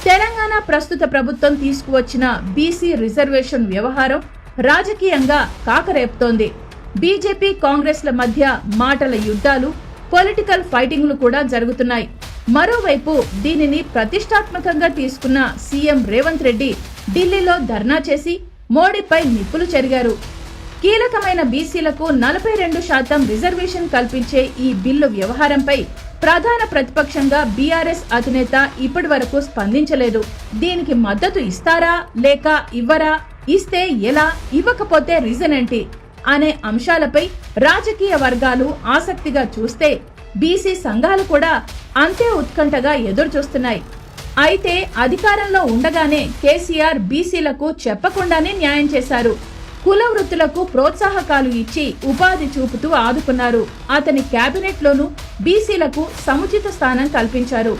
తెలంగాణ ప్రస్తుత ప్రభుత్వం తీసుకువచ్చిన బీసీ రిజర్వేషన్ వ్యవహారం రాజకీయంగా కాకరేపుతోంది. బీజేపీ కాంగ్రెస్ల మధ్య మాటల యుద్ధాలు, పొలిటికల్ ఫైటింగ్లు కూడా జరుగుతున్నాయి. మరోవైపు దీనిని ప్రతిష్టాత్మకంగా తీసుకున్న సీఎం రేవంత్ రెడ్డి ఢిల్లీలో ధర్నా చేసి మోడీపై నిప్పులు చెరిగారు. కీలకమైన బీసీలకు 42% రిజర్వేషన్ కల్పించే ఈ బిల్లు వ్యవహారంపై ప్రధాన ప్రతిపక్షంగా బీఆర్ఎస్ అధినేత ఇప్పటి వరకు స్పందించలేదు. దీనికి మద్దతు ఇస్తారా లేక ఇవ్వరా, ఇస్తే ఎలా, ఇవ్వకపోతే రీజన్ ఏంటి అనే అంశాలపై రాజకీయ వర్గాలు ఆసక్తిగా చూస్తే బీసీ సంఘాలు కూడా అంతే ఉత్కంఠగా ఎదురు చూస్తున్నాయి. అయితే అధికారంలో ఉండగానే కేసీఆర్ బీసీలకు చెప్పకుండానే న్యాయం చేశారు. కుల వృత్తులకు ప్రోత్సాహకాలు ఇచ్చి ఉపాధి చూపుతూ ఆదుకున్నారు. అతని కేబినెట్ లోనూ బీసీలకు సముచిత స్థానం కల్పించారు.